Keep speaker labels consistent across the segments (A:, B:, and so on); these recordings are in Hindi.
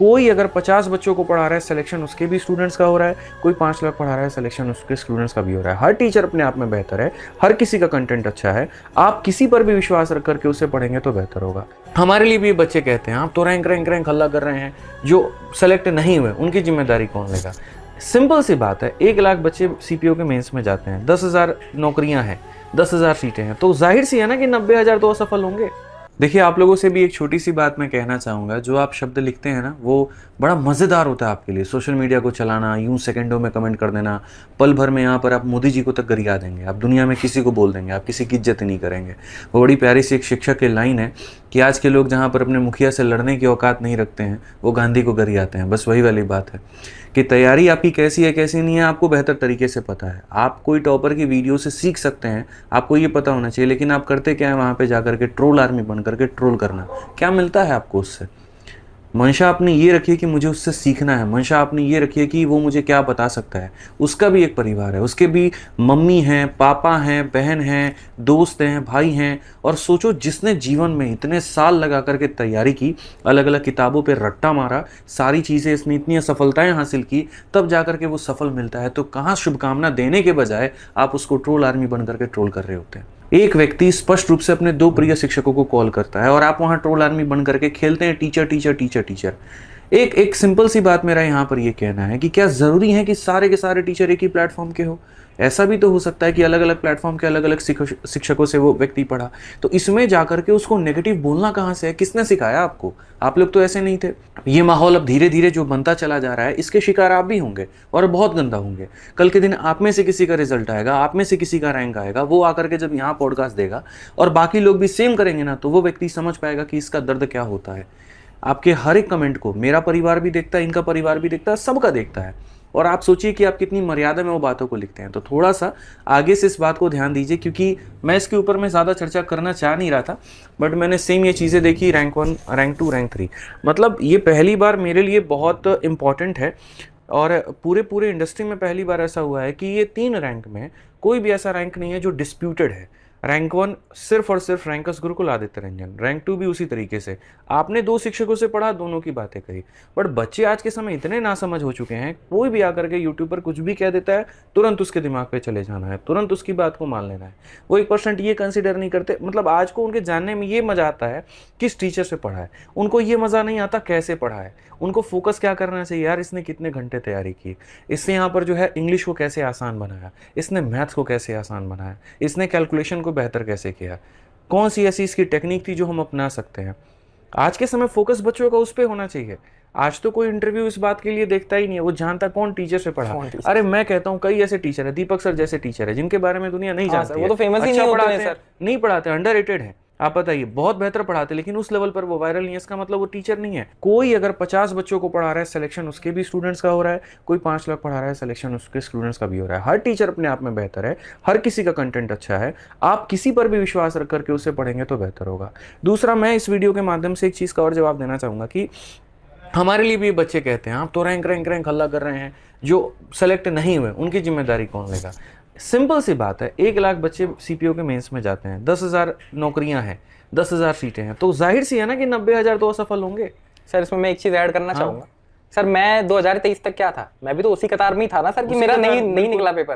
A: कोई अगर 50 बच्चों को पढ़ा रहा है, सिलेक्शन उसके भी स्टूडेंट्स का हो रहा है, कोई 5 लाख पढ़ा रहा है, सिलेक्शन उसके स्टूडेंट्स का भी हो रहा है। हर टीचर अपने आप में बेहतर है, हर किसी का कंटेंट अच्छा है। आप किसी पर भी विश्वास रख करके उसे पढ़ेंगे तो बेहतर होगा। हमारे लिए भी बच्चे कहते हैं आप तो रैंक रैंक रैंक हल्ला कर रहे हैं, जो सेलेक्ट नहीं हुए उनकी जिम्मेदारी कौन लेगा? सिंपल सी बात है, 1 लाख बच्चे सीपीओ के मेंस में जाते हैं, 10,000 नौकरियां हैं, 10,000 सीटें हैं, तो जाहिर सी है ना कि 90,000 तो असफल होंगे। देखिए, आप लोगों से भी एक छोटी सी बात मैं कहना चाहूँगा, जो आप शब्द लिखते हैं ना, वो बड़ा मज़ेदार होता है आपके लिए। सोशल मीडिया को चलाना, यूं सेकंडों में कमेंट कर देना, पल भर में यहाँ पर आप मोदी जी को तक गरिया देंगे, आप दुनिया में किसी को बोल देंगे, आप किसी की इज्जत नहीं करेंगे। वो बड़ी प्यारी सी एक शिक्षक की लाइन है कि आज के लोग जहाँ पर अपने मुखिया से लड़ने की औकात नहीं रखते हैं, वो गांधी को गरियाते हैं। बस वही वाली बात है कि तैयारी आपकी कैसी है कैसी नहीं है आपको बेहतर तरीके से पता है। आप कोई टॉपर की वीडियो से सीख सकते हैं, आपको ये पता होना चाहिए, लेकिन आप करते क्या है वहाँ पे जाकर के ट्रोल आर्मी बन करके ट्रोल करना। क्या मिलता है आपको उससे? मंशा आपने ये रखी है कि मुझे उससे सीखना है, मंशा आपने ये रखी है कि वो मुझे क्या बता सकता है। उसका भी एक परिवार है, उसके भी मम्मी हैं, पापा हैं, बहन हैं, दोस्त हैं, भाई हैं। और सोचो, जिसने जीवन में इतने साल लगा करके तैयारी की, अलग अलग किताबों पे रट्टा मारा, सारी चीज़ें इसने इतनी सफलताएं हासिल की, तब जाकर के वो सफल मिलता है। तो कहाँ शुभकामना देने के बजाय आप उसको ट्रोल आर्मी बन करके ट्रोल कर रहे होते हैं। एक व्यक्ति स्पष्ट रूप से अपने 2 प्रिय शिक्षकों को कॉल करता है और आप वहां ट्रोल आर्मी बन करके खेलते हैं टीचर टीचर टीचर टीचर। एक सिंपल सी बात मेरा यहाँ पर ये कहना है कि क्या जरूरी है कि सारे के सारे टीचर एक ही प्लेटफॉर्म के हो? ऐसा भी तो हो सकता है कि अलग अलग प्लेटफॉर्म के अलग अलग शिक्षकों से वो व्यक्ति पढ़ा, तो इसमें जाकर के उसको नेगेटिव बोलना कहाँ से है? किसने सिखाया आपको? आप लोग तो ऐसे नहीं थे। ये माहौल अब धीरे धीरे जो बनता चला जा रहा है, इसके शिकार आप भी होंगे और बहुत गंदा होंगे। कल के दिन आप में से किसी का रिजल्ट आएगा, आप में से किसी का रैंक आएगा, वो आकर के जब यहाँ पॉडकास्ट देगा और बाकी लोग भी सेम करेंगे ना, तो वो व्यक्ति समझ पाएगा कि इसका दर्द क्या होता है। आपके हर एक कमेंट को मेरा परिवार भी देखता है, इनका परिवार भी देखता है, सबका देखता है। और आप सोचिए कि आप कितनी मर्यादा में वो बातों को लिखते हैं। तो थोड़ा सा आगे से इस बात को ध्यान दीजिए, क्योंकि मैं इसके ऊपर में ज़्यादा चर्चा करना चाह नहीं रहा था, बट मैंने सेम ये चीज़ें देखी, रैंक 1, रैंक 2, रैंक 3। मतलब ये पहली बार मेरे लिए बहुत इम्पॉर्टेंट है और पूरे इंडस्ट्री में पहली बार ऐसा हुआ है कि ये 3 रैंक में कोई भी ऐसा रैंक नहीं है जो डिस्प्यूटेड है। रैंक 1 सिर्फ और सिर्फ रैंकस गुरुकुल आदित्य रंजन, रैंक 2 भी उसी तरीके से। आपने 2 शिक्षकों से पढ़ा, दोनों की बातें कही, बट बच्चे आज के समय इतने नासमझ हो चुके हैं, कोई भी आकर के यूट्यूब पर कुछ भी कह देता है, तुरंत उसके दिमाग पे चले जाना है, तुरंत उसकी बात को मान लेना है। वो 1% ये कंसिडर नहीं करते। मतलब आज को उनके जानने में ये मजा आता है किस टीचर से पढ़ा है, उनको ये मजा नहीं आता कैसे पढ़ा है। उनको फोकस क्या करना चाहिए, यार इसने कितने घंटे तैयारी की, इसने यहाँ पर जो है इंग्लिश को कैसे आसान बनाया, इसने मैथ्स को कैसे आसान बनाया, इसने कैलकुलेशन को बेहतर कैसे किया, कौन सी ऐसी इसकी टेक्निक थी जो हम अपना सकते हैं। आज के समय फोकस बच्चों का उस पर होना चाहिए। आज तो कोई इंटरव्यू इस बात के लिए देखता ही नहीं है, वो जानता कौन टीचर से पढ़ा। अरे मैं कहता हूँ कई ऐसे टीचर है, दीपक सर जैसे टीचर है, जिनके बारे में दुनिया नहीं जानती है।
B: वो तो फेमस ही
A: अच्छा
B: नहीं
A: पढ़ाते
B: होते
A: हैं, नहीं पढ़ाते, अंडररेटेड है। आप बताइए, बहुत बेहतर पढ़ाते, लेकिन उस लेवल पर वो वायरल नहीं है, इसका मतलब वो टीचर नहीं है। कोई अगर 50 बच्चों को पढ़ा रहा है, सिलेक्शन उसके भी स्टूडेंट्स का हो रहा है, कोई 5 लाख पढ़ा रहा है, सिलेक्शन उसके स्टूडेंट्स का भी हो रहा है। हर टीचर अपने आप में बेहतर है, हर किसी का कंटेंट अच्छा है। आप किसी पर भी विश्वास रख करके उसे पढ़ेंगे तो बेहतर होगा। दूसरा, मैं इस वीडियो के माध्यम से एक चीज़ का और जवाब देना चाहूँगा कि हमारे लिए भी बच्चे कहते हैं आप तो रैंक रैंक रैंक हल्ला कर रहे हैं, जो सेलेक्ट नहीं हुए उनकी जिम्मेदारी कौन लेगा? सिंपल सी बात है, 1 लाख बच्चे सीपीओ के मेंस में जाते हैं, 10,000 नौकरियां हैं, 10,000 सीटें हैं, तो जाहिर सी है ना कि 90,000 तो असफल होंगे।
B: सर इसमें मैं एक चीज ऐड करना चाहूंगा। सर मैं 2023 तक क्या था, मैं भी तो उसी कतार में ही था ना सर, कि मेरा नहीं निकला पेपर।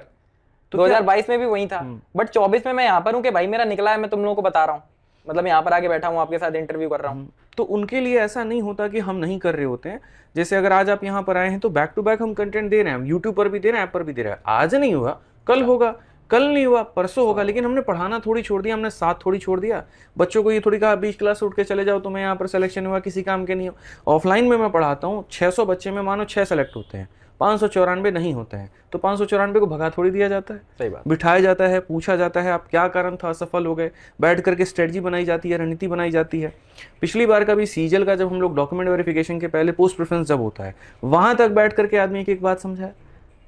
B: तो 2022 में भी वही था, बट 24 में मैं यहाँ पर हूँ कि भाई मेरा निकला है, मैं तुम लोगों को बता रहा हूँ। मतलब यहाँ पर आके बैठा हूँ, आपके साथ इंटरव्यू कर रहा हूँ।
A: तो उनके लिए ऐसा नहीं होता कि हम नहीं कर रहे होते हैं। जैसे अगर आज आप यहाँ पर आए हैं तो बैक टू बैक हम कंटेंट दे रहे हैं, हम यूट्यूब पर भी दे रहे हैं, ऐप पर भी दे रहे हैं। आज नहीं हुआ कल होगा, कल नहीं हुआ परसों होगा, लेकिन हमने पढ़ाना थोड़ी छोड़ दिया, हमने साथ थोड़ी छोड़ दिया। बच्चों को ये थोड़ी कहा 20 क्लास उठ के चले जाओ, तुम्हें यहाँ पर सिलेक्शन हुआ, किसी काम के नहीं हो। ऑफलाइन में मैं पढ़ाता हूँ, 600 बच्चे में मानो 6 सेलेक्ट होते हैं, 594 नहीं होते हैं, तो 594 को भगा थोड़ी दिया जाता है।
B: सही बात।
A: बिठाया जाता है, पूछा जाता है आप क्या कारण था असफल हो गए, बैठ करके स्ट्रेटजी बनाई जाती है, रणनीति बनाई जाती है। पिछली बार का भी सीजल का जब हम लोग डॉक्यूमेंट वेरिफिकेशन के पहले पोस्ट प्रेफरेंस जब होता है, वहां तक बैठ करके आदमी एक एक बात समझाए।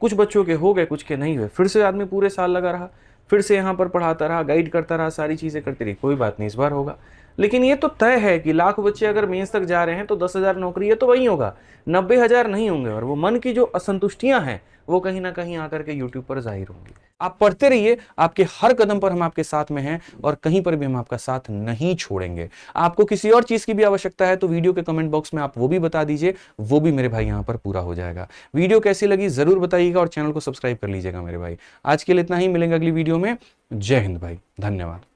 A: कुछ बच्चों के हो गए, कुछ के नहीं हुए, फिर से आदमी पूरे साल लगा रहा, फिर से यहाँ पर पढ़ाता रहा, गाइड करता रहा, सारी चीज़ें करती रही, कोई बात नहीं, इस बार होगा। लेकिन ये तो तय है कि लाख बच्चे अगर मेंस तक जा रहे हैं तो 10,000 नौकरी है तो वही होगा, 90,000 नहीं होंगे। और वो मन की जो असंतुष्टियां हैं वो कहीं ना कहीं आकर के यूट्यूब पर जाहिर होंगी। आप पढ़ते रहिए, आपके हर कदम पर हम आपके साथ में हैं और कहीं पर भी हम आपका साथ नहीं छोड़ेंगे। आपको किसी और चीज की भी आवश्यकता है तो वीडियो के कमेंट बॉक्स में आप वो भी बता दीजिए, वो भी मेरे भाई यहां पर पूरा हो जाएगा। वीडियो कैसी लगी जरूर बताइएगा और चैनल को सब्सक्राइब कर लीजिएगा मेरे भाई। आज के लिए इतना ही, मिलेंगे अगली वीडियो में। जय हिंद भाई, धन्यवाद।